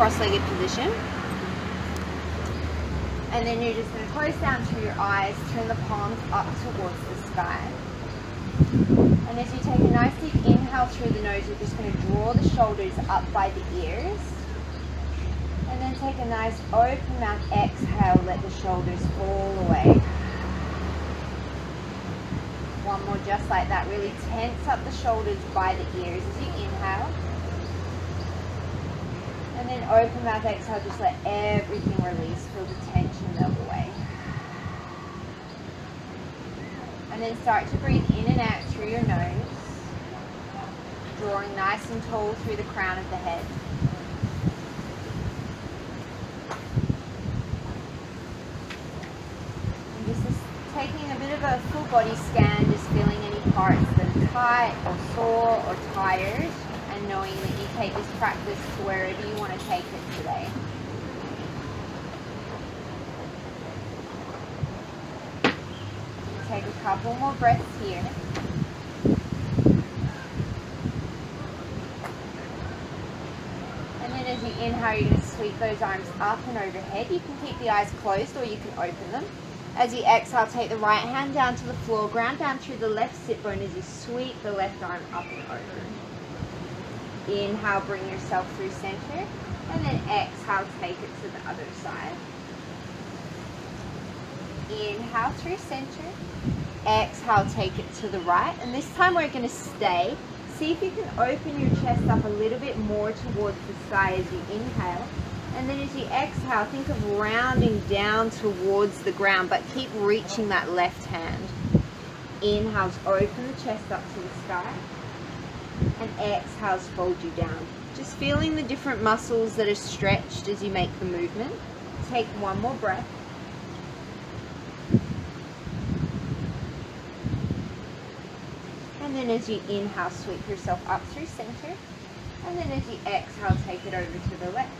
cross-legged position. And then you're just going to close down through your eyes, turn the palms up towards the sky. And as you take a nice deep inhale through the nose, you're just going to draw the shoulders up by the ears. And then take a nice open mouth exhale, let the shoulders fall away. One more just like that. Really tense up the shoulders by the ears as you inhale. And then open mouth exhale, just let everything release. Feel the tension melt away. And then start to breathe in and out through your nose, drawing nice and tall through the crown of the head. And just taking a bit of a full body scan, just feeling any parts that are tight or sore or tired, and knowing that you take this practice to wherever you want to take it today. Take a couple more breaths here. And then as you inhale, you're going to sweep those arms up and overhead. You can keep the eyes closed or you can open them. As you exhale, take the right hand down to the floor, ground down through the left sit bone as you sweep the left arm up and over. Inhale, bring yourself through center, and then exhale, take it to the other side. Inhale through center, exhale, take it to the right, and this time we're going to stay. See if you can open your chest up a little bit more towards the sky as you inhale, and then as you exhale, think of rounding down towards the ground, but keep reaching that left hand. Inhales, open the chest up to the sky, and exhales, fold you down. Just feeling the different muscles that are stretched as you make the movement. Take one more breath. And then as you inhale, sweep yourself up through center. And then as you exhale, take it over to the left.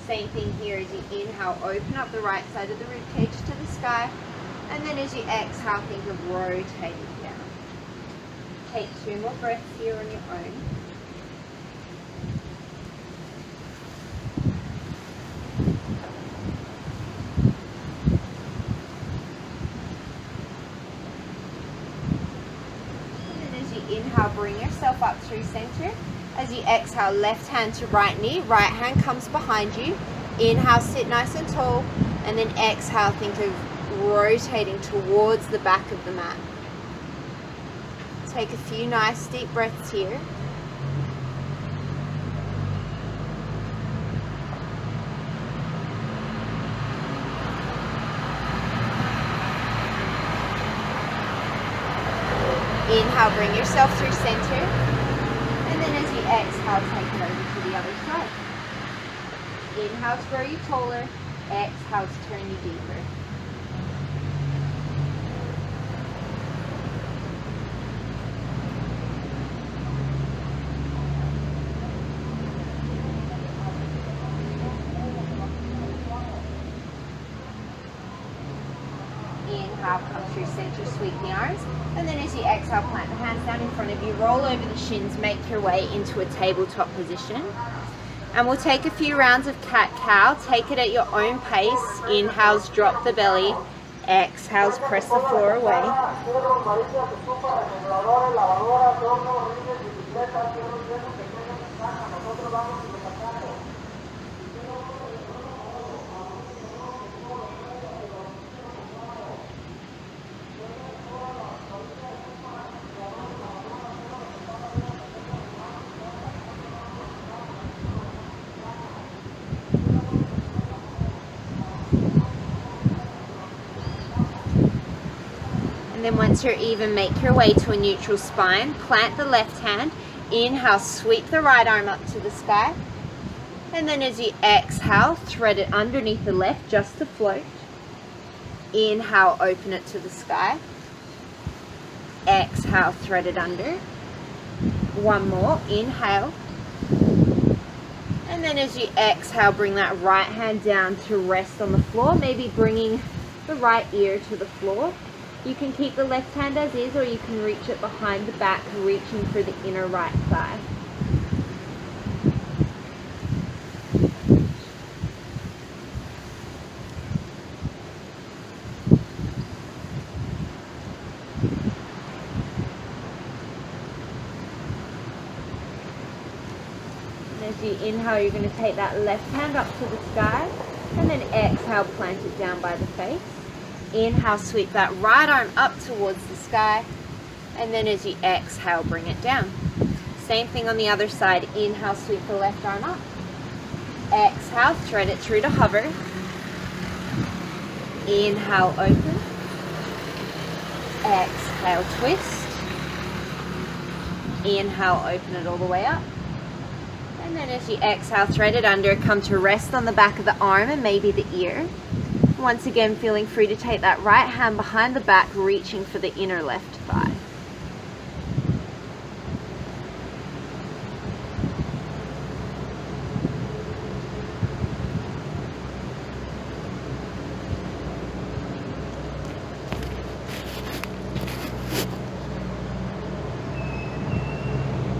Same thing here. As you inhale, open up the right side of the rib cage to the sky. And then as you exhale, think of rotating down. Take 2 more breaths here on your own. Inhale, bring yourself up through center. As you exhale, left hand to right knee, right hand comes behind you. Inhale, sit nice and tall, and then exhale, think of rotating towards the back of the mat. Take a few nice deep breaths here. Inhale, bring yourself through center, and then as you exhale, take it over to the other side. Inhale to grow you taller, exhale to turn you deeper. Inhale, come through center, sweep the arms. And then as you exhale, plant the hands down in front of you, roll over the shins, make your way into a tabletop position. And we'll take a few rounds of cat-cow. Take it at your own pace. Inhales, drop the belly. Exhales, press the floor away. And then once you're even, make your way to a neutral spine. Plant the left hand. Inhale, sweep the right arm up to the sky. And then as you exhale, thread it underneath the left just to float. Inhale, open it to the sky. Exhale, thread it under. One more. Inhale. And then as you exhale, bring that right hand down to rest on the floor, maybe bringing the right ear to the floor. You can keep the left hand as is, or you can reach it behind the back, reaching for the inner right thigh. As you inhale, you're going to take that left hand up to the sky, and then exhale, plant it down by the face. Inhale, sweep that right arm up towards the sky, and then as you exhale, bring it down. Same thing on the other side. Inhale, sweep the left arm up. Exhale, thread it through to hover. Inhale, open. Exhale, twist. Inhale, open it all the way up. And then as you exhale, thread it under, come to rest on the back of the arm and maybe the ear. Once again, feeling free to take that right hand behind the back, reaching for the inner left thigh.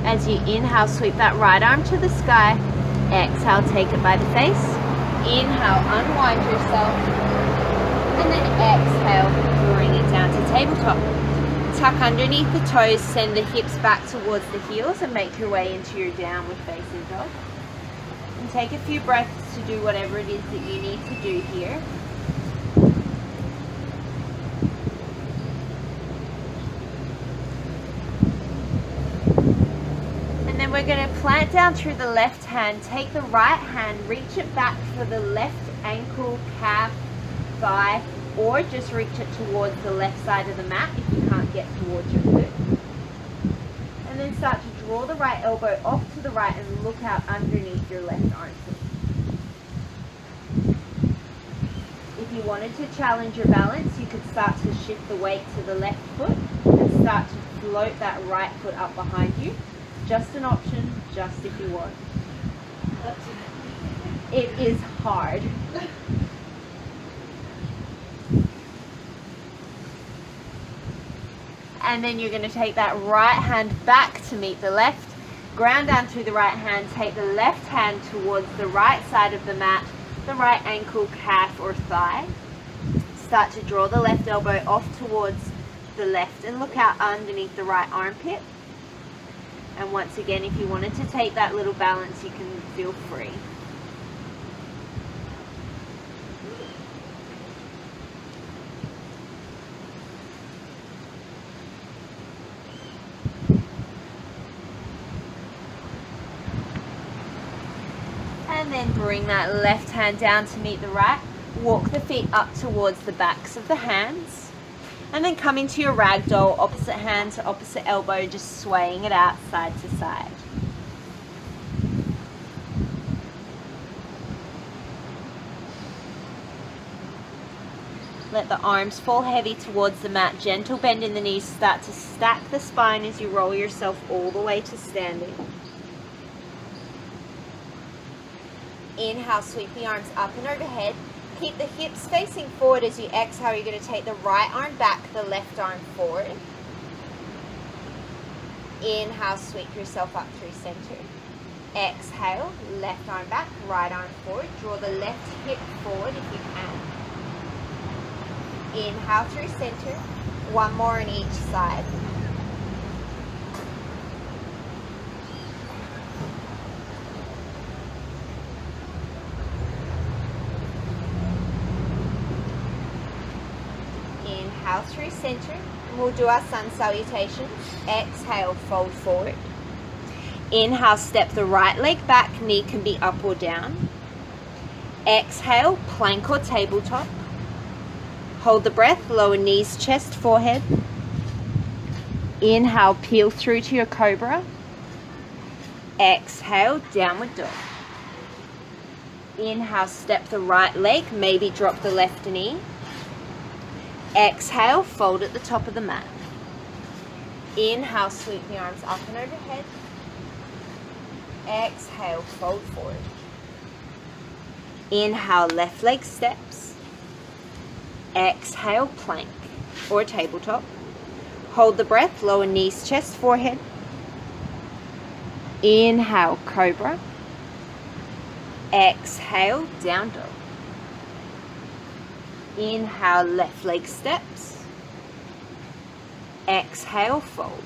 As you inhale, sweep that right arm to the sky. Exhale, take it by the face. Inhale, unwind yourself. And then exhale, bring it down to tabletop. Tuck underneath the toes, send the hips back towards the heels and make your way into your downward facing dog. And take a few breaths to do whatever it is that you need to do here. We're going to plant down through the left hand, take the right hand, reach it back for the left ankle, calf, thigh, or just reach it towards the left side of the mat if you can't get towards your foot. And then start to draw the right elbow off to the right and look out underneath your left armpit. If you wanted to challenge your balance, you could start to shift the weight to the left foot and start to float that right foot up behind you. Just an option, just if you want. It is hard. And then you're going to take that right hand back to meet the left. Ground down through the right hand. Take the left hand towards the right side of the mat, the right ankle, calf or thigh. Start to draw the left elbow off towards the left and look out underneath the right armpit. And once again, if you wanted to take that little balance, you can feel free. And then bring that left hand down to meet the right. Walk the feet up towards the backs of the hands. And then come into your ragdoll, opposite hand to opposite elbow, just swaying it out side to side. Let the arms fall heavy towards the mat. Gentle bend in the knees. Start to stack the spine as you roll yourself all the way to standing. Inhale, sweep the arms up and overhead. Keep the hips facing forward. As you exhale, you're going to take the right arm back, the left arm forward. Inhale, sweep yourself up through center. Exhale, left arm back, right arm forward. Draw the left hip forward if you can. Inhale through center. One more on each side. Inhale through center. We'll do our sun salutations. Exhale, fold forward. Inhale, step the right leg back. Knee can be up or down. Exhale, plank or tabletop. Hold the breath, lower knees, chest, forehead. Inhale, peel through to your cobra. Exhale, downward dog. Inhale, step the right leg, maybe drop the left knee. Exhale, fold at the top of the mat. Inhale, sweep the arms up and overhead. Exhale, fold forward. Inhale, left leg steps. Exhale, plank or tabletop. Hold the breath, lower knees, chest, forehead. Inhale, cobra. Exhale, down dog. Inhale, left leg steps. Exhale, fold.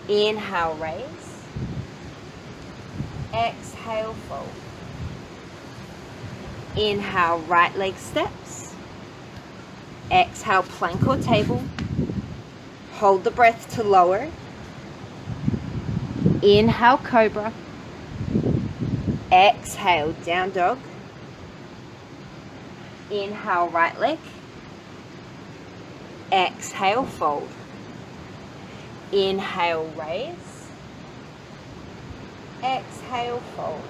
Inhale, raise. Exhale, fold. Inhale, right leg steps. Exhale, plank or table. Hold the breath to lower. Inhale, cobra. Exhale, down dog. Inhale, right leg. Exhale, fold. Inhale, raise. Exhale, fold.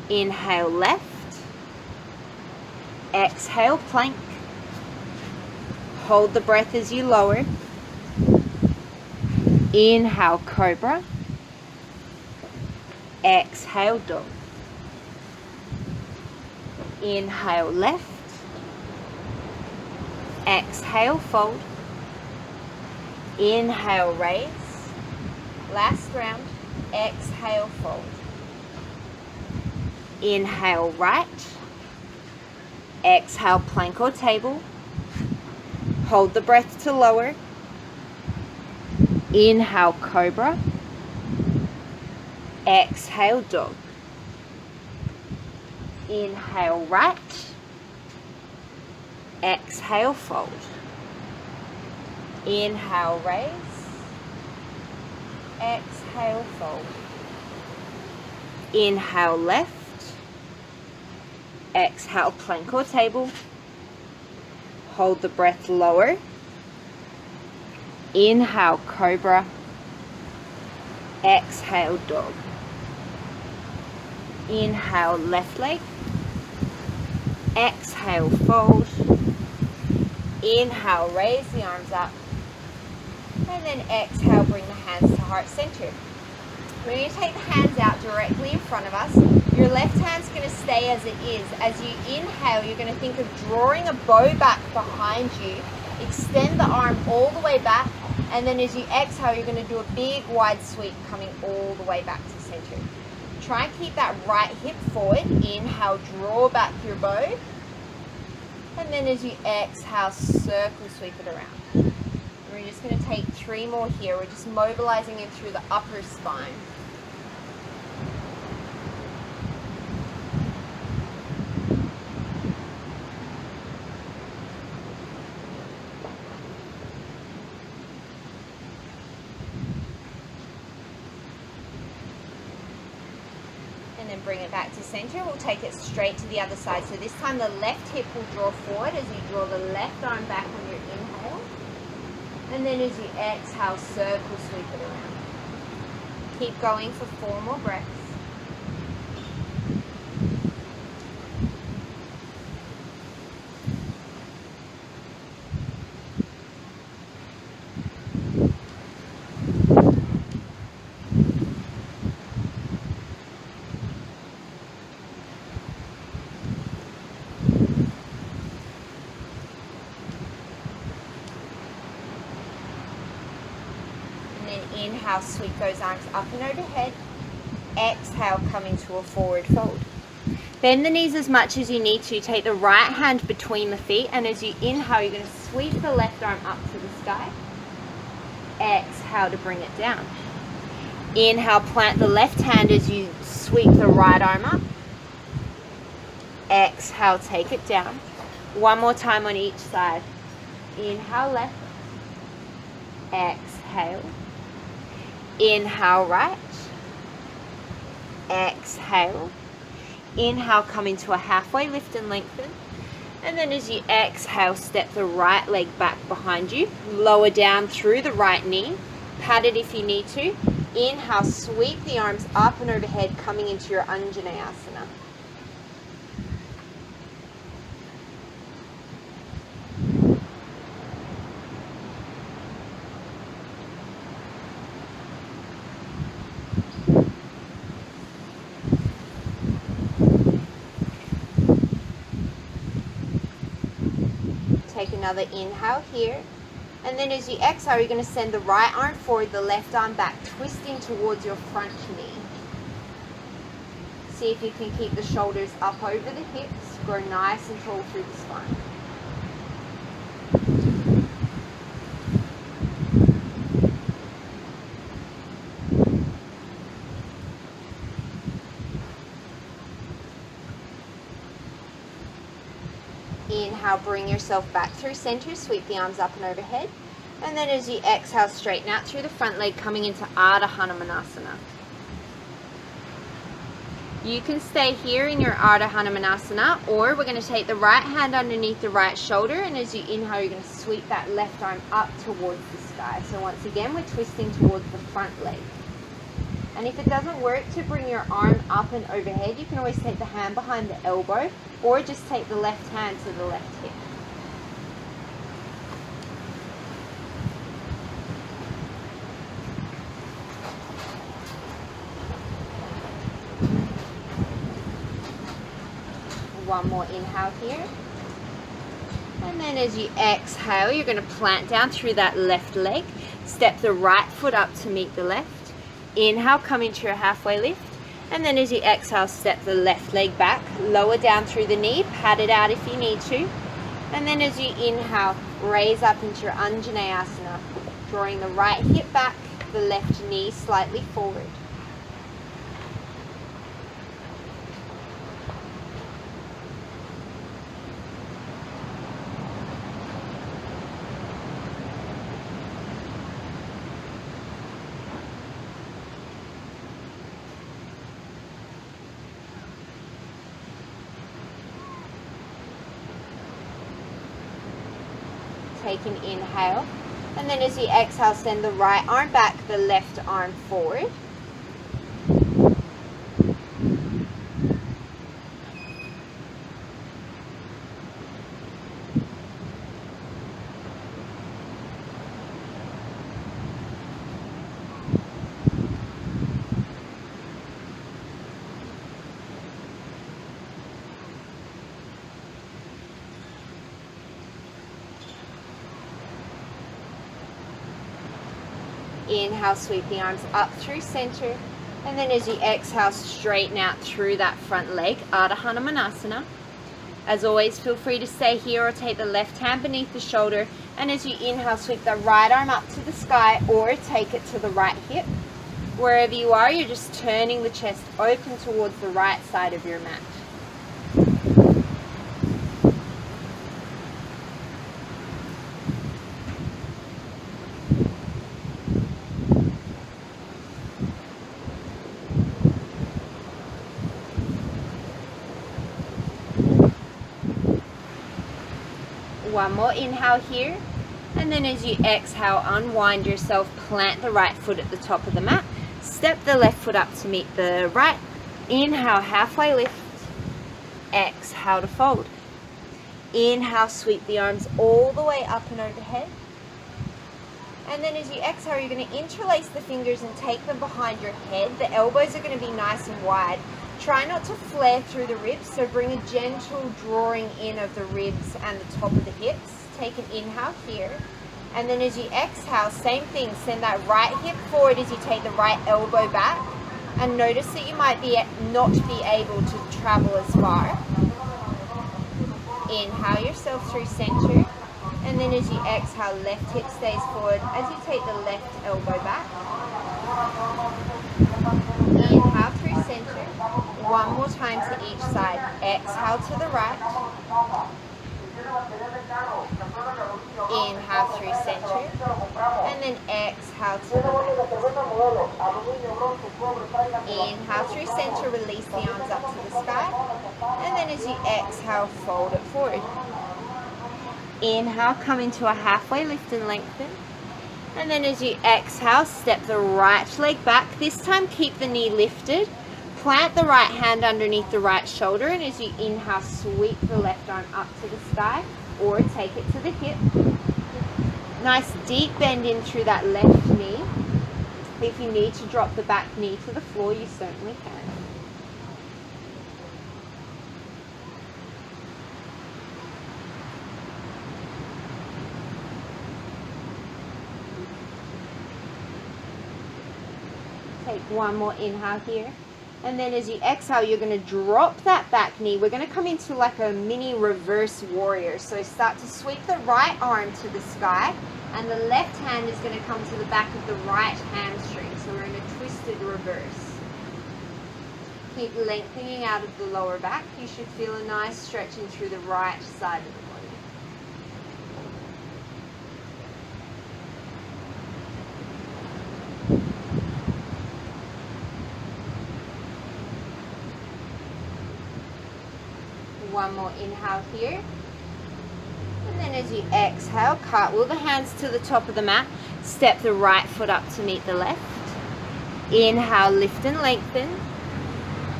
Inhale, left. Exhale, plank. Hold the breath as you lower. Inhale, cobra. Exhale, dog. Inhale, left. Exhale, fold. Inhale, raise. Last round. Exhale, fold. Inhale, right. Exhale, plank or table. Hold the breath to lower. Inhale, cobra. Exhale, dog. Inhale, right. Exhale, fold. Inhale, raise. Exhale, fold. Inhale, left. Exhale, plank or table. Hold the breath lower. Inhale, cobra. Exhale, dog. Inhale, left leg. Exhale, fold. Inhale, raise the arms up. And then exhale, bring the hands to heart center. We're going to take the hands out directly in front of us. Your left hand's going to stay as it is. As you inhale, you're going to think of drawing a bow back behind you. Extend the arm all the way back. And then as you exhale, you're going to do a big wide sweep coming all the way back to center. Try and keep that right hip forward. Inhale, draw back your bow. And then as you exhale, circle sweep it around. We're just going to take 3 more here. We're just mobilizing it through the upper spine. And then bring it back to center. We'll take it straight to the other side. So this time the left hip will draw forward as you draw the left arm back on your inhale. And then as you exhale, circle sweep it around. Keep going for 4 more breaths. Inhale, sweep those arms up and overhead. Exhale, come into a forward fold. Bend the knees as much as you need to. Take the right hand between the feet, and as you inhale, you're going to sweep the left arm up to the sky. Exhale to bring it down. Inhale, plant the left hand as you sweep the right arm up. Exhale, take it down. 1 more time on each side. Inhale, left. Exhale. Inhale, right. Exhale. Inhale, come into a halfway lift and lengthen. And then as you exhale, step the right leg back behind you. Lower down through the right knee. Pat it if you need to. Inhale, sweep the arms up and overhead, coming into your Anjaneyasana. Take another inhale here. And then as you exhale, you're going to send the right arm forward, the left arm back, twisting towards your front knee. See if you can keep the shoulders up over the hips. Grow nice and tall through the spine. Inhale, bring yourself back through center, sweep the arms up and overhead. And then as you exhale, straighten out through the front leg, coming into Ardha Hanumanasana. You can stay here in your Ardha Hanumanasana, or we're going to take the right hand underneath the right shoulder, and as you inhale, you're going to sweep that left arm up towards the sky. So once again, we're twisting towards the front leg. And if it doesn't work to bring your arm up and overhead, you can always take the hand behind the elbow, or just take the left hand to the left hip. One more inhale here. And then as you exhale, you're going to plant down through that left leg. Step the right foot up to meet the left. Inhale, come into your halfway lift. And then as you exhale, step the left leg back. Lower down through the knee. Pat it out if you need to. And then as you inhale, raise up into your Anjaneyasana. Drawing the right hip back, the left knee slightly forward. Take an inhale, and then as you exhale, send the right arm back, the left arm forward. Inhale, sweep the arms up through center. And then as you exhale, straighten out through that front leg, Ardha Hanumanasana. As always, feel free to stay here or take the left hand beneath the shoulder. And as you inhale, sweep the right arm up to the sky or take it to the right hip. Wherever you are, you're just turning the chest open towards the right side of your mat. One more inhale here, and then as you exhale, unwind yourself, plant the right foot at the top of the mat, step the left foot up to meet the right. Inhale, halfway lift. Exhale to fold. Inhale, sweep the arms all the way up and overhead. And then as you exhale, you're going to interlace the fingers and take them behind your head. The elbows are going to be nice and wide. Try not to flare through the ribs, so bring a gentle drawing in of the ribs and the top of the hips. Take an inhale here. And then as you exhale, same thing, send that right hip forward as you take the right elbow back. And notice that you might not be able to travel as far. Inhale yourself through center. And then as you exhale, left hip stays forward as you take the left elbow back. Inhale through center. One more time to each side. Exhale to the right. Inhale through center. And then exhale to the left. Inhale through center. Release the arms up to the sky. And then as you exhale, fold it forward. Inhale, come into a halfway lift and lengthen. And then as you exhale, step the right leg back. This time, keep the knee lifted. Plant the right hand underneath the right shoulder, and as you inhale, sweep the left arm up to the sky or take it to the hip. Nice deep bend in through that left knee. If you need to drop the back knee to the floor, you certainly can. Take one more inhale here. And then as you exhale, you're going to drop that back knee. We're going to come into like a mini reverse warrior. So start to sweep the right arm to the sky, and the left hand is going to come to the back of the right hamstring. So we're in a twisted reverse. Keep lengthening out of the lower back. You should feel a nice stretching through the right side of the body. One more inhale here. And then as you exhale, cartwheel the hands to the top of the mat. Step the right foot up to meet the left. Inhale, lift and lengthen.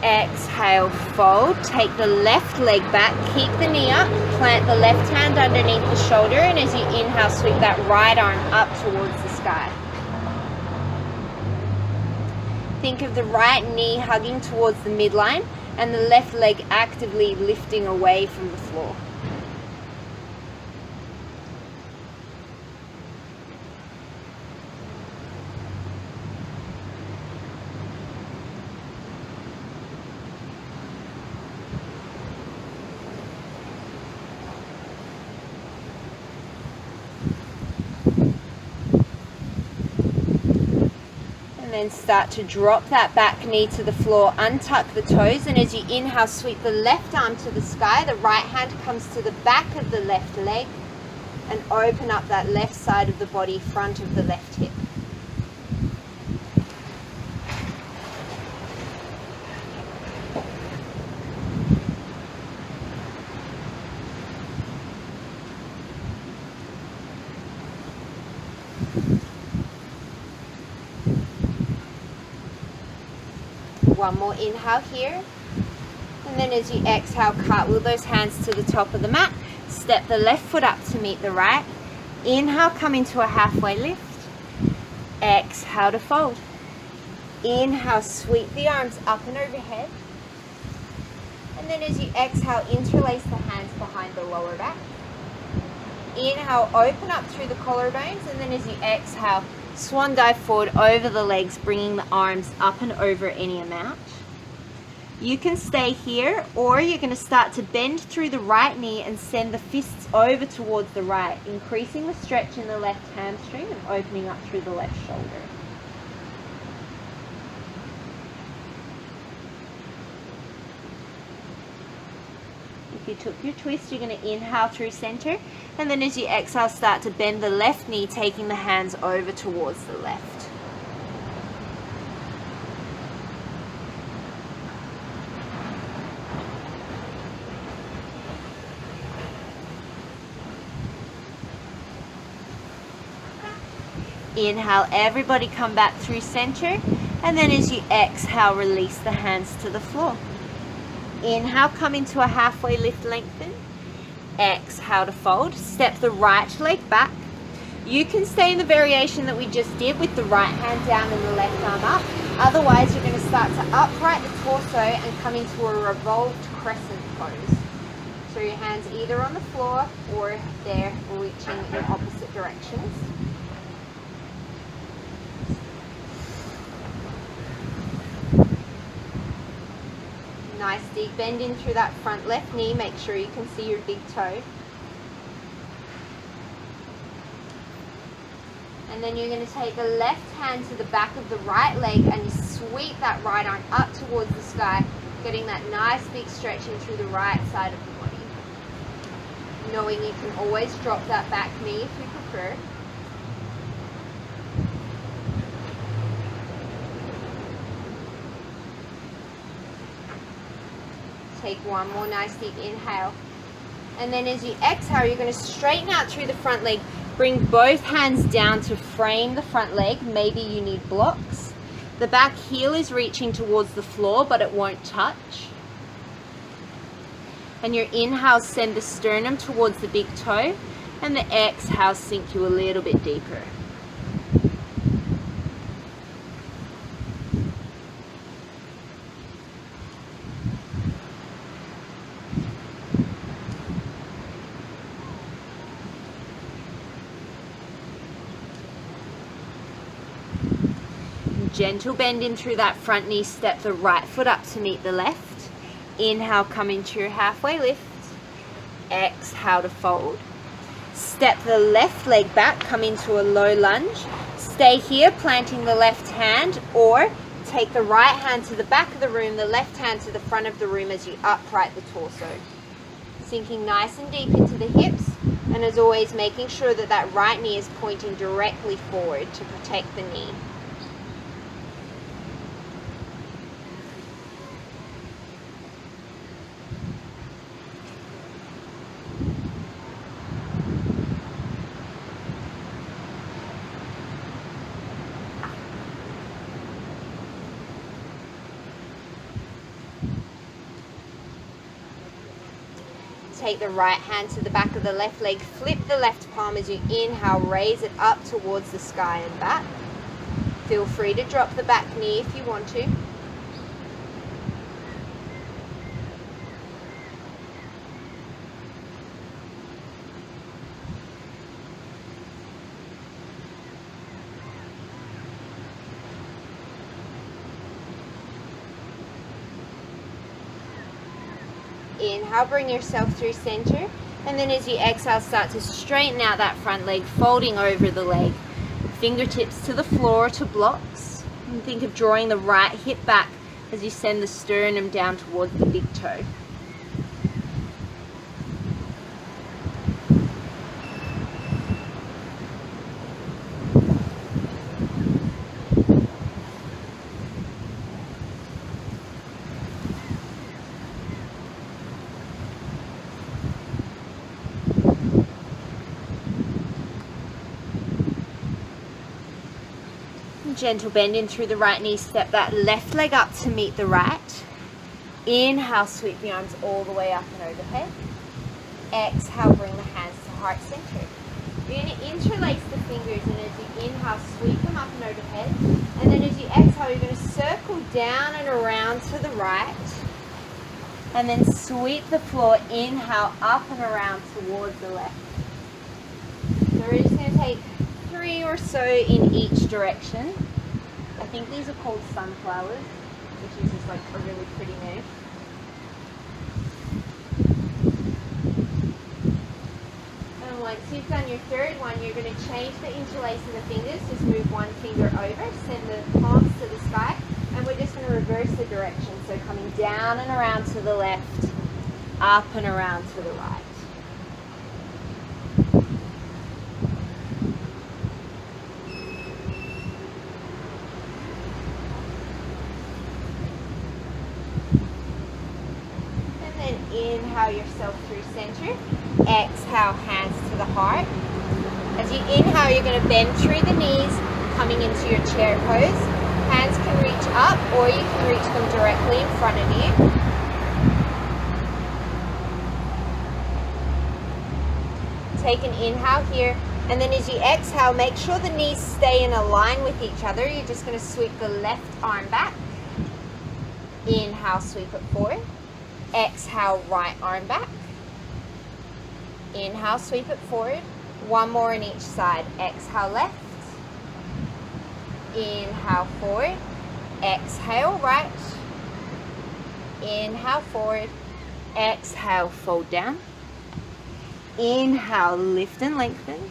Exhale, fold. Take the left leg back. Keep the knee up. Plant the left hand underneath the shoulder. And as you inhale, sweep that right arm up towards the sky. Think of the right knee hugging towards the midline and the left leg actively lifting away from the floor. And then start to drop that back knee to the floor, untuck the toes, and as you inhale, sweep the left arm to the sky, the right hand comes to the back of the left leg, and open up that left side of the body, front of the left hip. One more inhale here, and then as you exhale, cartwheel those hands to the top of the mat. Step the left foot up to meet the right. Inhale, come into a halfway lift. Exhale to fold. Inhale, sweep the arms up and overhead. And then as you exhale, interlace the hands behind the lower back. Inhale, open up through the collarbones, and then as you exhale, swan dive forward over the legs, bringing the arms up and over any amount. You can stay here, or you're going to start to bend through the right knee and send the fists over towards the right, increasing the stretch in the left hamstring and opening up through the left shoulder. If you took your twist, you're going to inhale through center, and then as you exhale, start to bend the left knee, taking the hands over towards the left. Inhale, everybody come back through center, and then as you exhale, release the hands to the floor. Inhale, come into a halfway lift, lengthen. Exhale to fold. Step the right leg back. You can stay in the variation that we just did with the right hand down and the left arm up. Otherwise, you're going to start to upright the torso and come into a revolved crescent pose. So your hands either on the floor or they're reaching in opposite directions. Nice deep bend in through that front left knee. Make sure you can see your big toe. And then you're going to take the left hand to the back of the right leg and you sweep that right arm up towards the sky, getting that nice big stretching through the right side of the body. Knowing you can always drop that back knee if you prefer. Take one more nice deep inhale. And then as you exhale, you're going to straighten out through the front leg. Bring both hands down to frame the front leg. Maybe you need blocks. The back heel is reaching towards the floor, but it won't touch. And your inhale, send the sternum towards the big toe. And the exhale, sink you a little bit deeper. Gentle bend in through that front knee, step the right foot up to meet the left. Inhale, come into your halfway lift. Exhale to fold. Step the left leg back, come into a low lunge. Stay here, planting the left hand, or take the right hand to the back of the room, the left hand to the front of the room as you upright the torso. Sinking nice and deep into the hips, and as always, making sure that that right knee is pointing directly forward to protect the knee. Take the right hand to the back of the left leg, flip the left palm as you inhale, raise it up towards the sky and back. Feel free to drop the back knee if you want to. Inhale, bring yourself through center, and then as you exhale, start to straighten out that front leg, folding over the leg. Fingertips to the floor to blocks, and think of drawing the right hip back as you send the sternum down towards the big toe. Gentle bend in through the right knee, step that left leg up to meet the right. Inhale, sweep the arms all the way up and overhead. Exhale, bring the hands to heart center. You're going to interlace the fingers, and as you inhale, sweep them up and overhead. And then as you exhale, you're going to circle down and around to the right. And then sweep the floor, inhale, up and around towards the left. So we're just going to take 3 or so in each direction. I think these are called sunflowers, which is just like a really pretty name. And once you've done your third one, you're going to change the interlace of the fingers. Just move one finger over, send the palms to the sky, and we're just going to reverse the direction. So coming down and around to the left, up and around to the right. Inhale yourself through center. Exhale, hands to the heart. As you inhale, you're going to bend through the knees, coming into your chair pose. Hands can reach up, or you can reach them directly in front of you. Take an inhale here, and then as you exhale, make sure the knees stay in a line with each other. You're just going to sweep the left arm back. Inhale, sweep it forward. Exhale, right arm back. Inhale, sweep it forward. One more on each side. Exhale, left. Inhale, forward. Exhale, right. Inhale, forward. Exhale, fold down. Inhale, lift and lengthen.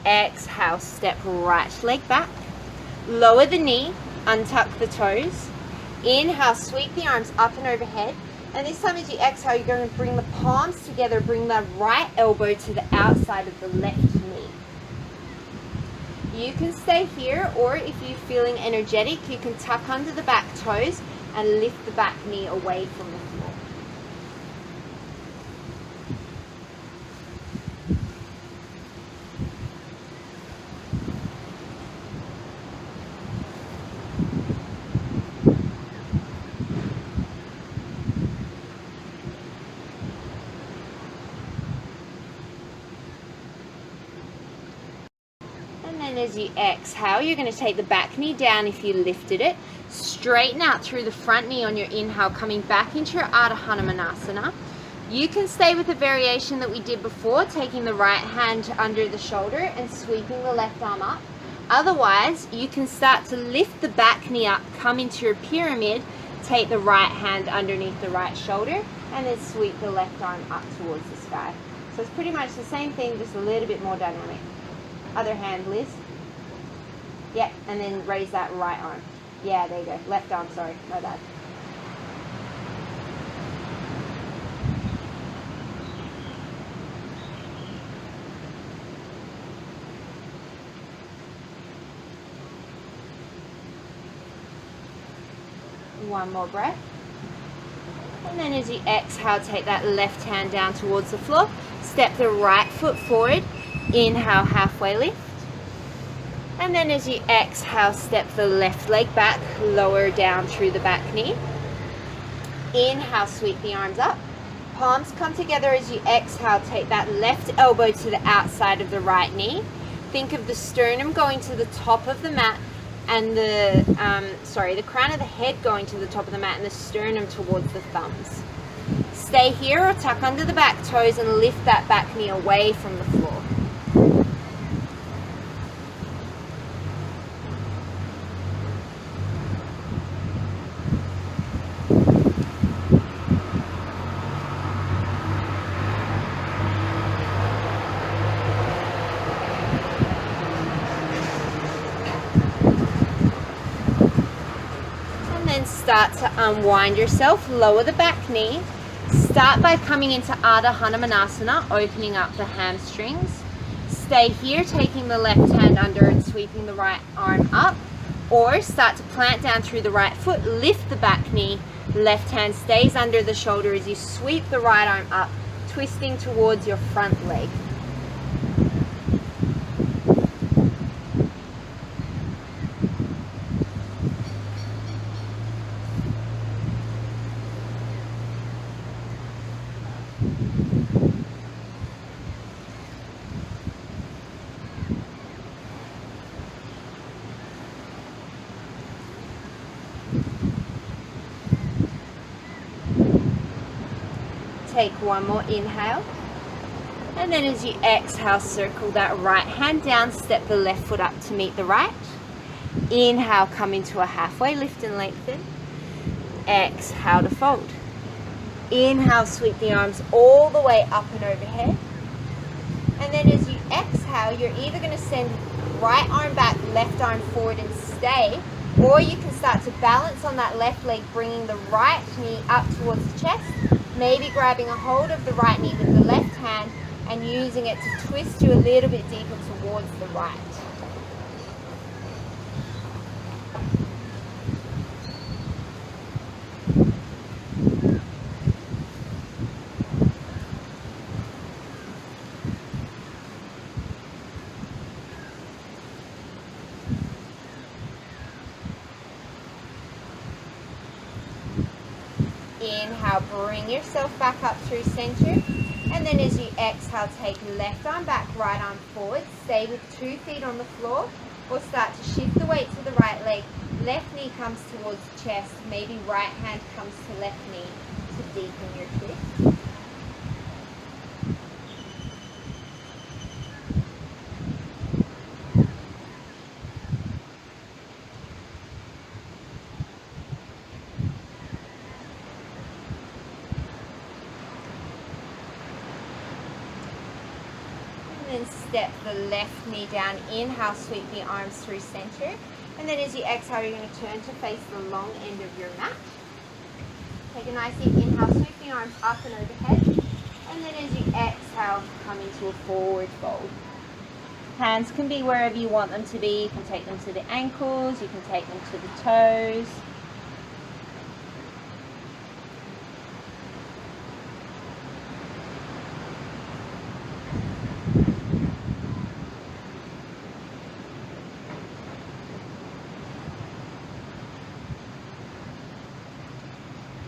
Exhale, step right leg back. Lower the knee, untuck the toes. Inhale, sweep the arms up and overhead. And this time as you exhale, you're going to bring the palms together, bring the right elbow to the outside of the left knee. You can stay here, or if you're feeling energetic, you can tuck under the back toes and lift the back knee away from the floor. And as you exhale, you're going to take the back knee down if you lifted it. Straighten out through the front knee on your inhale, coming back into your Ardha Hanumanasana. You can stay with the variation that we did before, taking the right hand under the shoulder and sweeping the left arm up. Otherwise, you can start to lift the back knee up, come into your pyramid, take the right hand underneath the right shoulder, and then sweep the left arm up towards the sky. So it's pretty much the same thing, just a little bit more dynamic. Other hand, Liz. Yep, and then raise that right arm. Yeah, there you go. Left arm, sorry, my bad. One more breath. And then as you exhale, take that left hand down towards the floor. Step the right foot forward. Inhale, halfway lift. And then as you exhale, step the left leg back, lower down through the back knee. Inhale, sweep the arms up. Palms come together as you exhale. Take that left elbow to the outside of the right knee. Think of the sternum going to the top of the mat and the crown of the head going to the top of the mat and the sternum towards the thumbs. Stay here or tuck under the back toes and lift that back knee away from the floor. Start to unwind yourself, lower the back knee. Start by coming into Ardha Hanumanasana, opening up the hamstrings. Stay here, taking the left hand under and sweeping the right arm up. Or start to plant down through the right foot, lift the back knee, left hand stays under the shoulder as you sweep the right arm up, twisting towards your front leg. Take one more inhale, and then as you exhale, circle that right hand down, step the left foot up to meet the right. Inhale, come into a halfway lift and lengthen. Exhale to fold. Inhale, sweep the arms all the way up and overhead. And then as you exhale, you're either going to send right arm back, left arm forward and stay, or you can start to balance on that left leg, bringing the right knee up towards the chest. Maybe grabbing a hold of the right knee with the left hand and using it to twist you a little bit deeper towards the right. Inhale, bring yourself back up through center. And then as you exhale, take left arm back, right arm forward. Stay with 2 feet on the floor or start to shift the weight to the right leg. Left knee comes towards the chest. Maybe right hand comes to left knee to deepen your twist. Step the left knee down. Inhale, sweep the arms through center. And then as you exhale, you're going to turn to face the long end of your mat. Take a nice deep inhale, sweep the arms up and overhead. And then as you exhale, come into a forward fold. Hands can be wherever you want them to be. You can take them to the ankles, you can take them to the toes.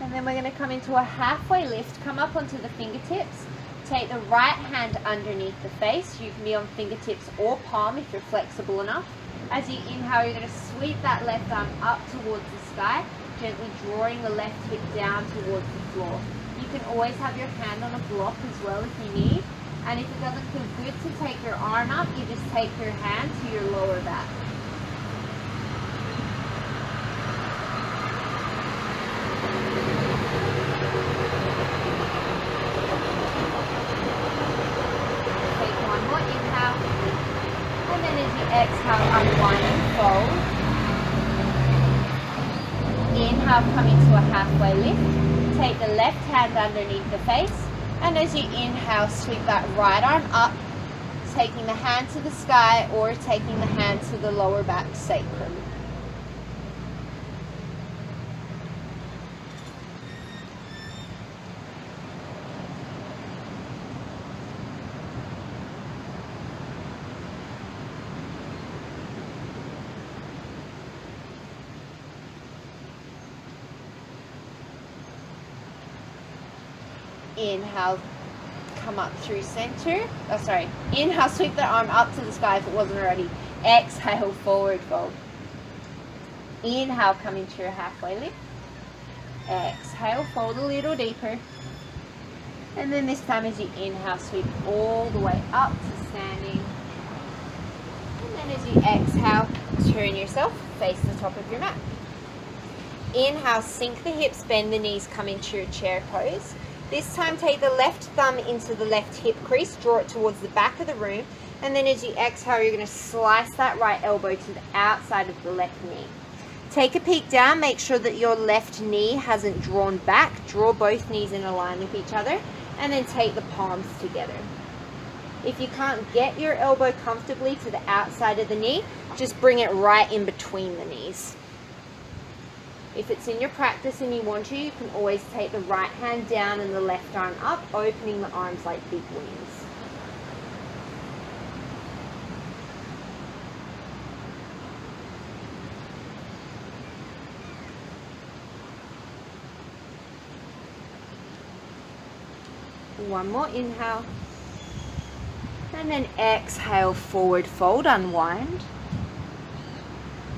And then we're going to come into a halfway lift, come up onto the fingertips, take the right hand underneath the face. You can be on fingertips or palm if you're flexible enough. As you inhale, you're going to sweep that left arm up towards the sky, gently drawing the left hip down towards the floor. You can always have your hand on a block as well if you need. And if it doesn't feel good to take your arm up, you just take your hand to your lower back. Exhale, unwind and fold. Inhale, come into a halfway lift. Take the left hand underneath the face. And as you inhale, sweep that right arm up, taking the hand to the sky or taking the hand to the lower back sacrum. Inhale, come up through center. Inhale, sweep the arm up to the sky if it wasn't already. Exhale, forward fold. Inhale, come into your halfway lift. Exhale, fold a little deeper. And then this time as you inhale, sweep all the way up to standing. And then as you exhale, turn yourself, face the top of your mat. Inhale, sink the hips, bend the knees, come into your chair pose. This time take the left thumb into the left hip crease, draw it towards the back of the room, and then as you exhale, you're going to slice that right elbow to the outside of the left knee. Take a peek down, make sure that your left knee hasn't drawn back. Draw both knees in a line with each other, and then take the palms together. If you can't get your elbow comfortably to the outside of the knee, just bring it right in between the knees. If it's in your practice and you want to, you can always take the right hand down and the left arm up, opening the arms like big wings. One more inhale. And then exhale, forward fold, unwind.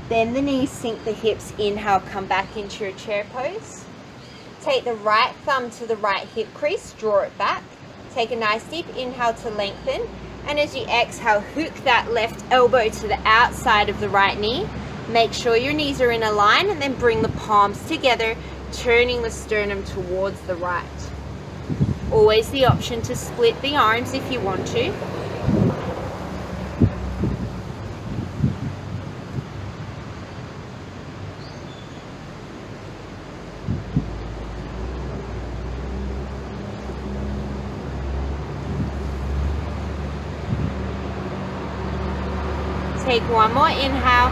Bend the knees, sink the hips, inhale, come back into your chair pose. Take the right thumb to the right hip crease, draw it back. Take a nice deep inhale to lengthen. And as you exhale, hook that left elbow to the outside of the right knee. Make sure your knees are in a line and then bring the palms together, turning the sternum towards the right. Always the option to split the arms if you want to. Take one more inhale,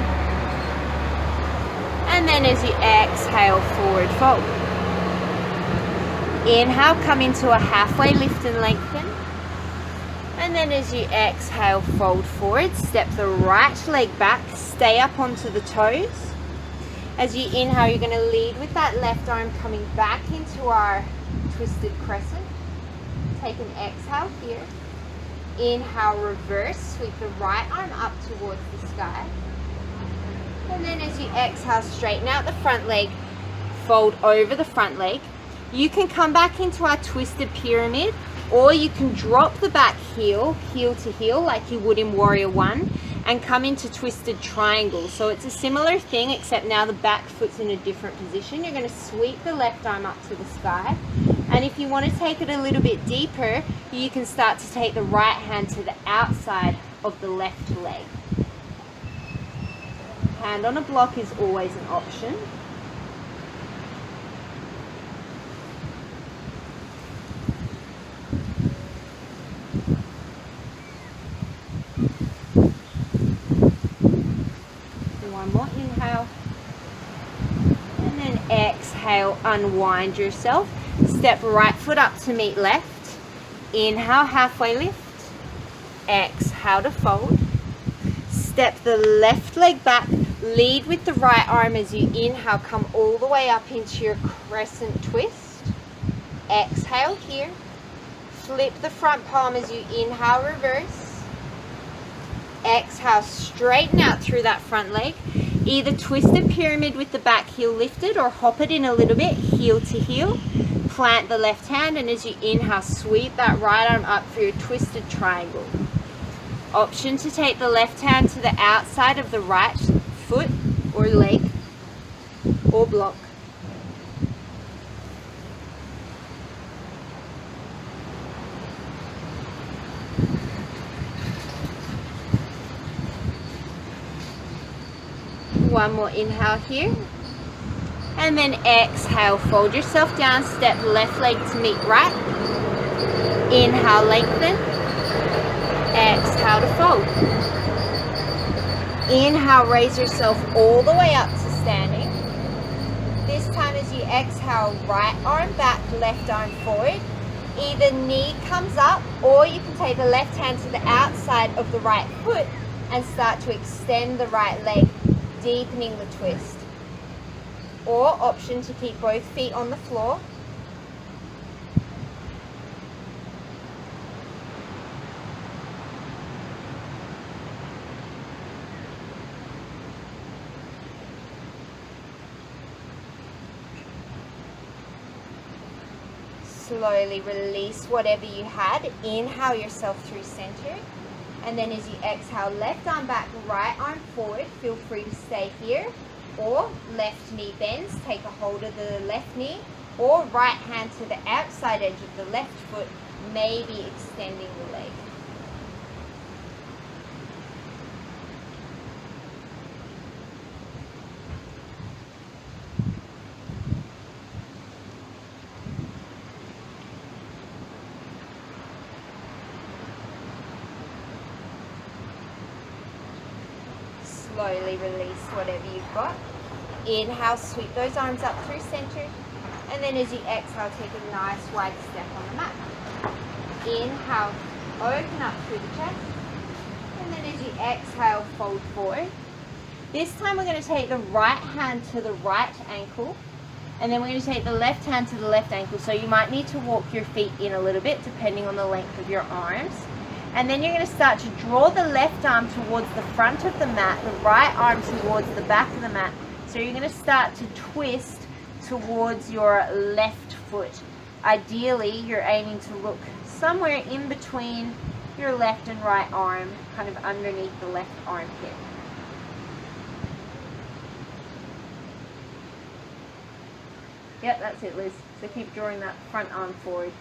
and then as you exhale, forward fold. Inhale, come into a halfway lift and lengthen, and then as you exhale, fold forward. Step the right leg back, stay up onto the toes. As you inhale, you're going to lead with that left arm coming back into our twisted crescent. Take an exhale here. Inhale, reverse, sweep the right arm up towards the sky. And then as you exhale, straighten out the front leg, fold over the front leg. You can come back into our twisted pyramid, or you can drop the back heel, heel to heel, like you would in Warrior One, and come into twisted triangle. So it's a similar thing, except now the back foot's in a different position. You're going to sweep the left arm up to the sky. And if you want to take it a little bit deeper, you can start to take the right hand to the outside of the left leg. Hand on a block is always an option. One more inhale. And then exhale, unwind yourself. Step right foot up to meet left. Inhale, halfway lift. Exhale to fold. Step the left leg back. Lead with the right arm as you inhale. Come all the way up into your crescent twist. Exhale here. Flip the front palm as you inhale, reverse. Exhale, straighten out through that front leg. Either twist a pyramid with the back heel lifted or hop it in a little bit, heel to heel. Plant the left hand, and as you inhale, sweep that right arm up for your twisted triangle. Option to take the left hand to the outside of the right foot or leg or block. One more inhale here. And then exhale, fold yourself down, step left leg to meet right. Inhale, lengthen. Exhale to fold. Inhale, raise yourself all the way up to standing. This time as you exhale, right arm back, left arm forward. Either knee comes up, or you can take the left hand to the outside of the right foot and start to extend the right leg, deepening the twist. Or option to keep both feet on the floor. Slowly release whatever you had. Inhale yourself through center. And then as you exhale, left arm back, right arm forward. Feel free to stay here. Or left knee bends. Take a hold of the left knee. Or right hand to the outside edge of the left foot. Maybe extending the leg. Slowly release whatever you've got. Inhale, sweep those arms up through center. And then as you exhale, take a nice wide step on the mat. Inhale, open up through the chest. And then as you exhale, fold forward. This time we're going to take the right hand to the right ankle. And then we're going to take the left hand to the left ankle. So you might need to walk your feet in a little bit depending on the length of your arms. And then you're going to start to draw the left arm towards the front of the mat, the right arm towards the back of the mat. So you're going to start to twist towards your left foot. Ideally, you're aiming to look somewhere in between your left and right arm, kind of underneath the left armpit. Yep, that's it, Liz. So keep drawing that front arm forward.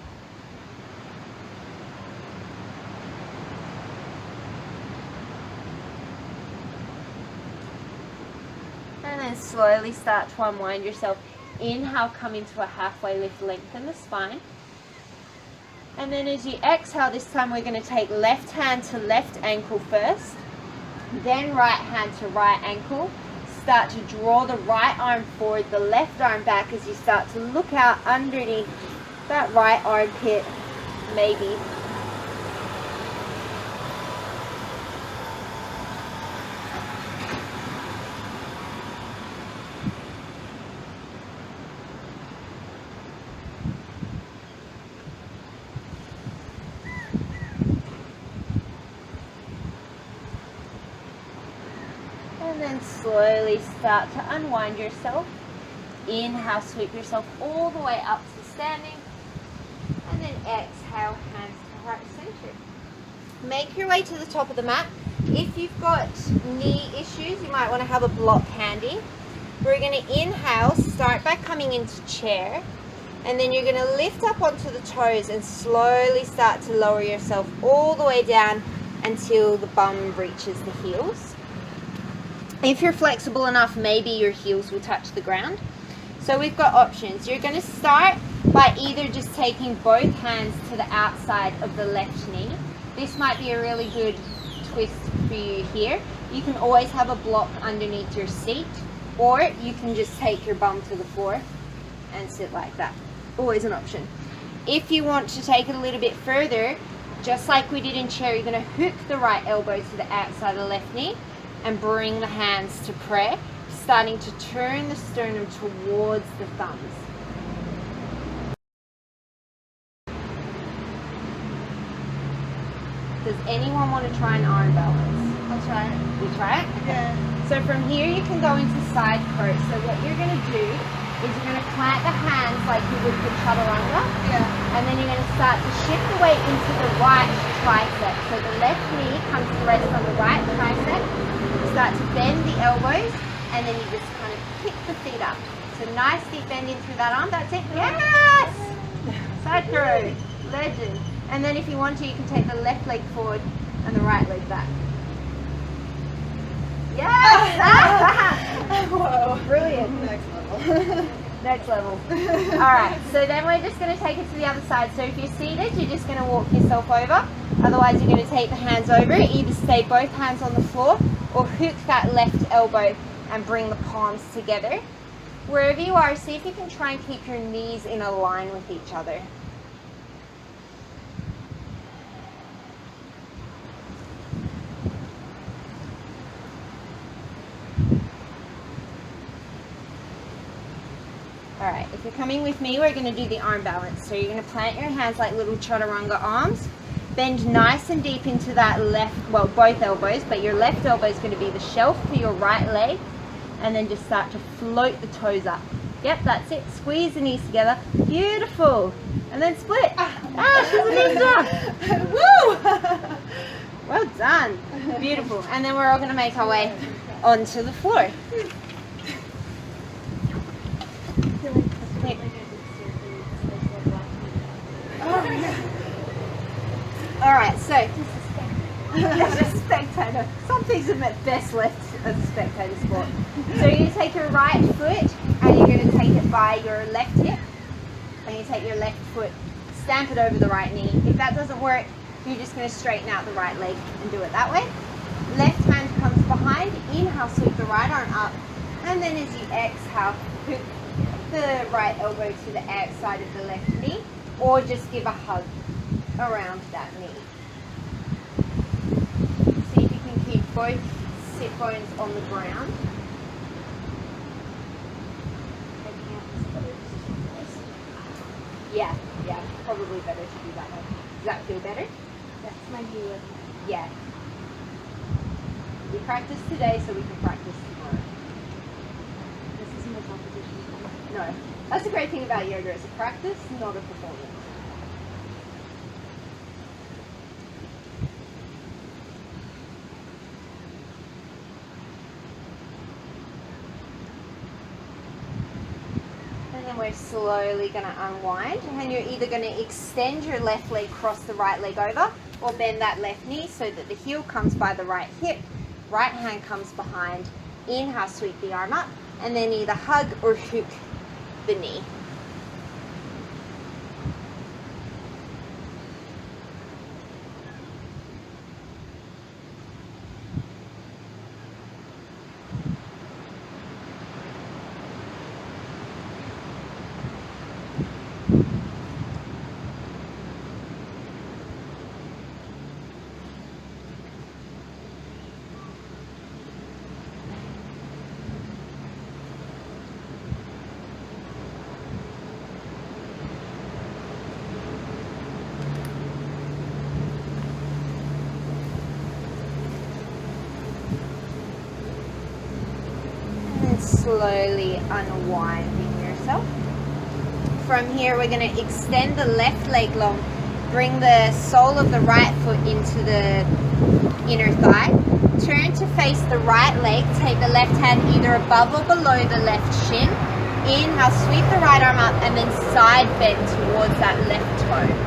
And then slowly start to unwind yourself. Inhale, come into a halfway lift, lengthen the spine. And then as you exhale, this time we're going to take left hand to left ankle first. Then right hand to right ankle. Start to draw the right arm forward, the left arm back as you start to look out underneath that right armpit, maybe. And then slowly start to unwind yourself. Inhale, sweep yourself all the way up to standing. And then exhale, hands to heart center. Make your way to the top of the mat. If you've got knee issues, you might want to have a block handy. We're going to inhale, start by coming into chair. And then you're going to lift up onto the toes and slowly start to lower yourself all the way down until the bum reaches the heels. If you're flexible enough, maybe your heels will touch the ground. So we've got options. You're going to start by either just taking both hands to the outside of the left knee. This might be a really good twist for you here. You can always have a block underneath your seat, or you can just take your bum to the floor and sit like that. Always an option. If you want to take it a little bit further, just like we did in chair, you're going to hook the right elbow to the outside of the left knee and bring the hands to prayer, starting to turn the sternum towards the thumbs. Does anyone want to try an arm balance? I'll try it. You try it? Okay. Yeah. So from here you can go into side crow. So what you're going to do is you're going to plant the hands like you would for chaturanga. Yeah. And then you're going to start to shift the weight into the right tricep. So the left knee comes to rest on the right tricep. Start to bend the elbows, and then you just kind of kick the feet up. So nice deep bend in through that arm. That's it. Yes! Side throw. Legend. And then if you want to, you can take the left leg forward and the right leg back. Yes! Whoa. Brilliant. Excellent. level. Next level. Alright, so then we're just going to take it to the other side. So if you're seated, you're just going to walk yourself over. Otherwise, you're going to take the hands over. Either stay both hands on the floor or hook that left elbow and bring the palms together. Wherever you are, see if you can try and keep your knees in a line with each other. Alright, if you're coming with me, we're going to do the arm balance. So you're going to plant your hands like little chaturanga arms. Bend nice and deep into that left, well, both elbows, but your left elbow is going to be the shelf for your right leg. And then just start to float the toes up. Yep, that's it. Squeeze the knees together. Beautiful. And then split. She's a ninja. Woo! Well done. Beautiful. And then we're all going to make our way onto the floor. Alright, so as a spectator, some things are best left as a spectator sport. So you're going to take your right foot and you're going to take it by your left hip, and you take your left foot, stamp it over the right knee. If that doesn't work, you're just going to straighten out the right leg and do it that way. Left hand comes behind, inhale, sweep the right arm up, and then as you exhale, hook the right elbow to the outside of the left knee, or just give a hug around that knee. See if you can keep both sit bones on the ground. Yeah, probably better to do that way. Does that feel better? That's my view of it. Yeah. We practice today so we can practice tomorrow. This isn't a competition. No. That's the great thing about yoga. It's a practice, not a performance. We're slowly going to unwind, and you're either going to extend your left leg, cross the right leg over, or bend that left knee so that the heel comes by the right hip, right hand comes behind, inhale, sweep the arm up, and then either hug or hook the knee. Slowly unwinding yourself. From here, we're going to extend the left leg long, bring the sole of the right foot into the inner thigh, turn to face the right leg, take the left hand either above or below the left shin, inhale, sweep the right arm up, and then side bend towards that left toe.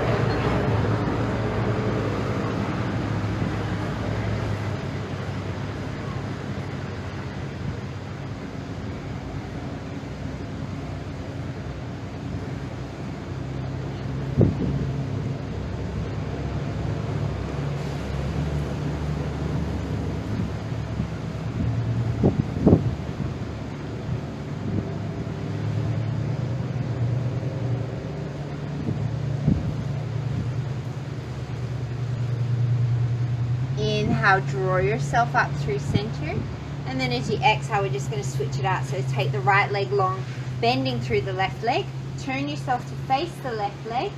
Inhale, draw yourself up through center, and then as you exhale, we're just going to switch it out. So take the right leg long, bending through the left leg, turn yourself to face the left leg,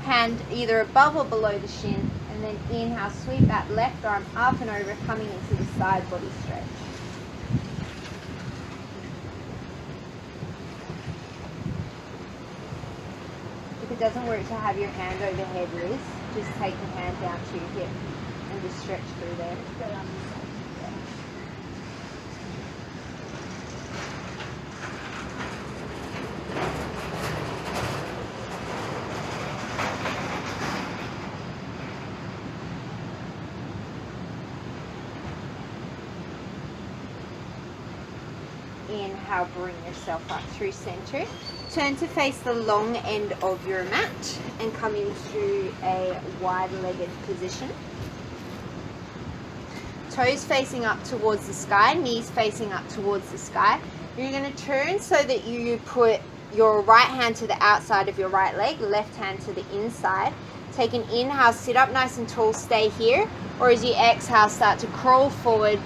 hand either above or below the shin, and then inhale, sweep that left arm up and over, coming into the side body stretch. If it doesn't work to have your hand over head wrist, just take the hand down to your hip and just stretch through there. inhale, bring yourself up through center. Turn to face the long end of your mat and come into a wide-legged position. Toes facing up towards the sky, knees facing up towards the sky. You're going to turn so that you put your right hand to the outside of your right leg, left hand to the inside. Take an inhale, sit up nice and tall, stay here. Or as you exhale, start to crawl forward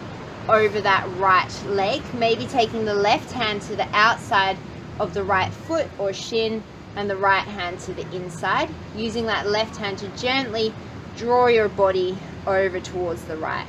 over that right leg. Maybe taking the left hand to the outside of the right foot or shin and the right hand to the inside. Using that left hand to gently draw your body over towards the right.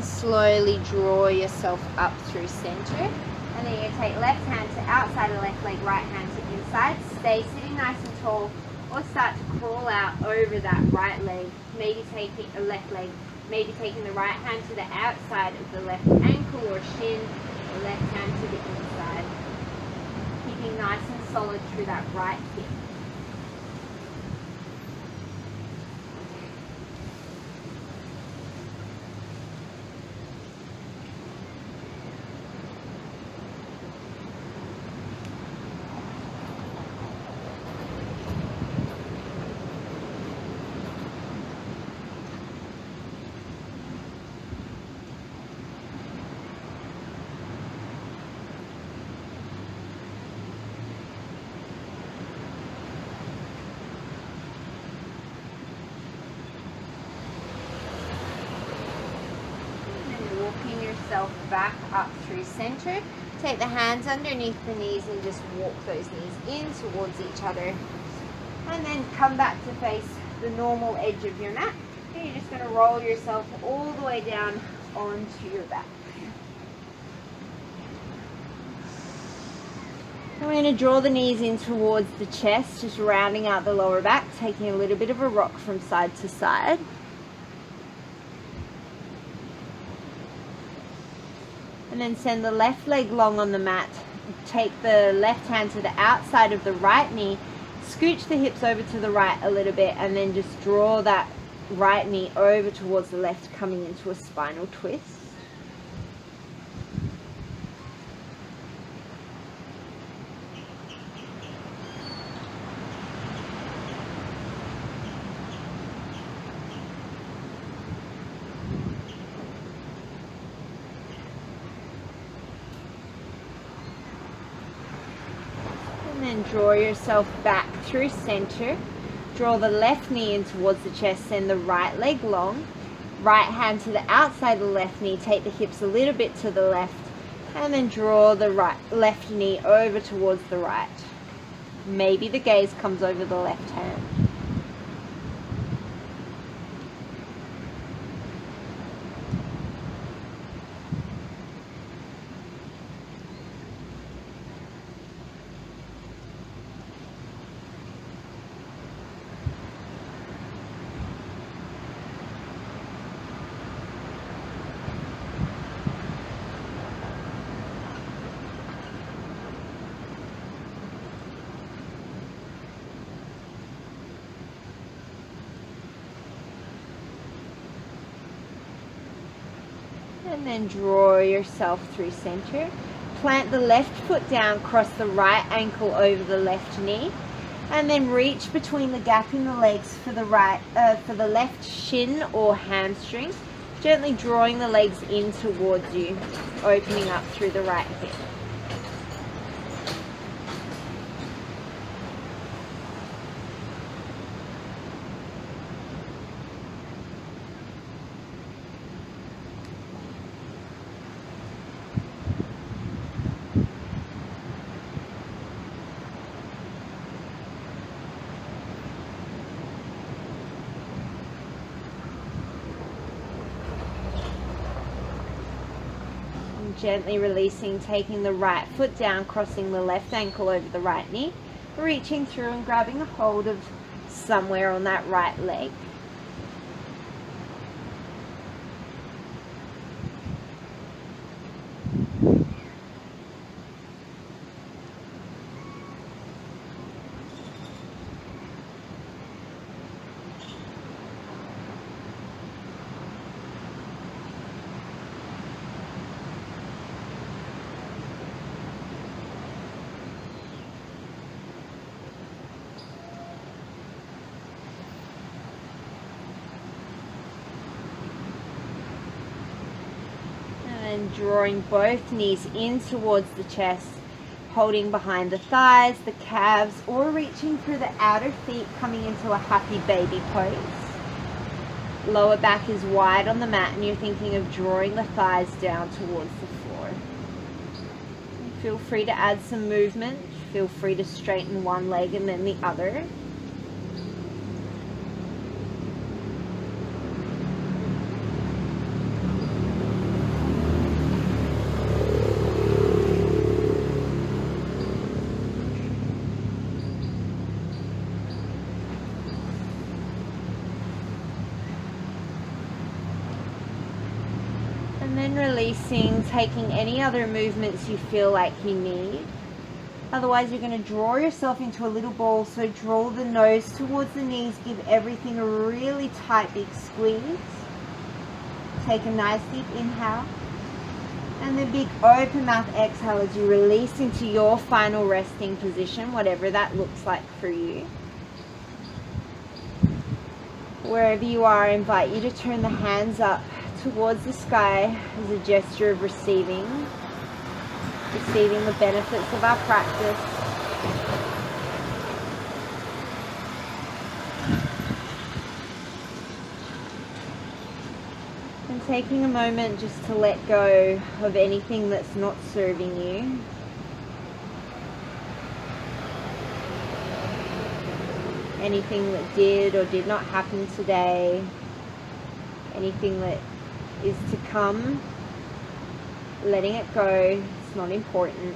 Slowly draw yourself up through center, and then you take left hand to outside of left leg, right hand to inside. Stay sitting nice and tall, or start to crawl out over that right leg. Maybe taking a left leg, maybe taking the right hand to the outside of the left ankle or shin, the left hand to the inside. Keeping nice and solid through that right hip. Back up through center. Take the hands underneath the knees and just walk those knees in towards each other. And then come back to face the normal edge of your mat. And you're just going to roll yourself all the way down onto your back. And we're going to draw the knees in towards the chest, just rounding out the lower back, taking a little bit of a rock from side to side. And then send the left leg long on the mat. Take the left hand to the outside of the right knee. Scooch the hips over to the right a little bit, and then just draw that right knee over towards the left, coming into a spinal twist. And draw yourself back through center. Draw the left knee in towards the chest, send the right leg long. Right hand to the outside of the left knee, take the hips a little bit to the left, and then draw the left knee over towards the right. Maybe the gaze comes over the left hand. And then draw yourself through center. Plant the left foot down, cross the right ankle over the left knee, and then reach between the gap in the legs for the left shin or hamstring, gently drawing the legs in towards you, opening up through the right hip. Gently releasing, taking the right foot down, crossing the left ankle over the right knee, reaching through and grabbing a hold of somewhere on that right leg. And drawing both knees in towards the chest, holding behind the thighs, the calves, or reaching through the outer feet, coming into a happy baby pose. Lower back is wide on the mat and you're thinking of drawing the thighs down towards the floor. Feel free to add some movement. Feel free to straighten one leg and then the other. And then releasing, taking any other movements you feel like you need. Otherwise, you're going to draw yourself into a little ball. So draw the nose towards the knees. Give everything a really tight, big squeeze. Take a nice deep inhale. And then big open mouth exhale as you release into your final resting position, whatever that looks like for you. Wherever you are, I invite you to turn the hands up towards the sky as a gesture of receiving the benefits of our practice. And taking a moment just to let go of anything that's not serving you. Anything that did or did not happen today. Anything that is to come, letting it go, it's not important.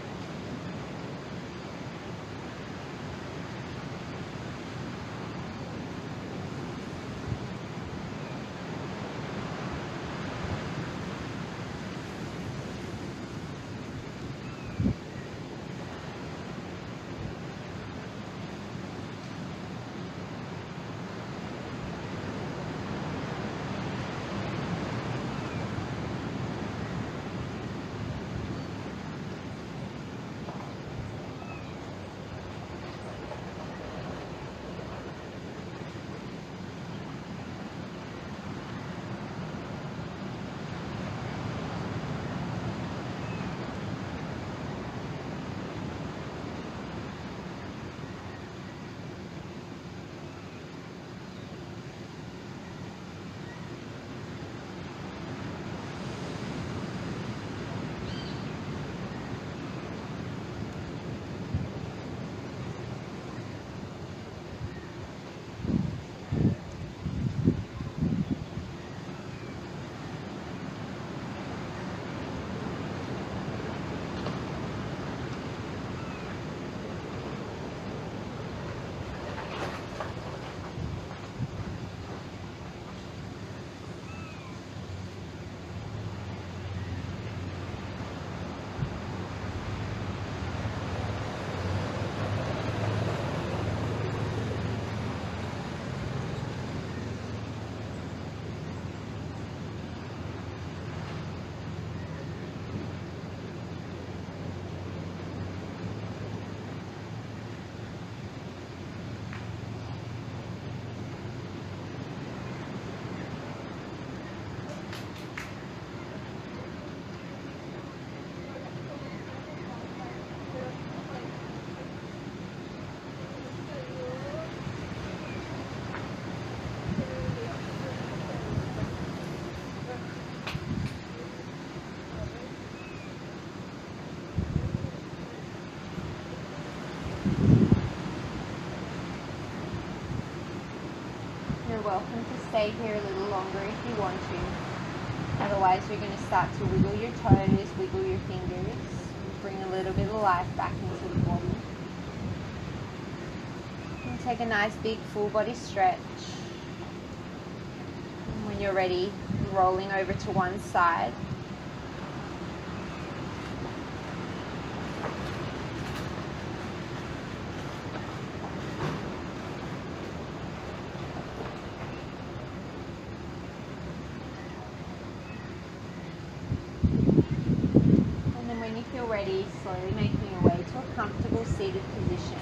You're welcome to stay here a little longer if you want to. Otherwise, you're going to start to wiggle your toes, wiggle your fingers, bring a little bit of life back into the body. And take a nice big full body stretch. And when you're ready, rolling over to one side. Feel ready, slowly making your way to a comfortable seated position.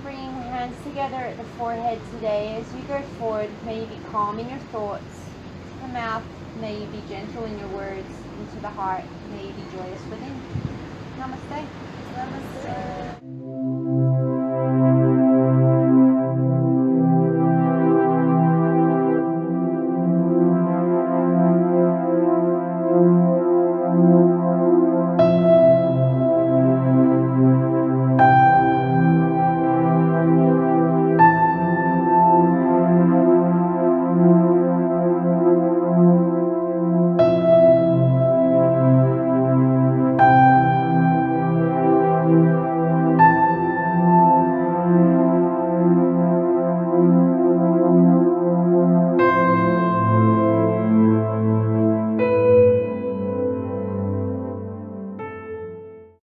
Bringing your hands together at the forehead today. As you go forward, may you be calm in your thoughts. To the mouth, may you be gentle in your words. Into the heart, may you be joyous within. Namaste. Namaste.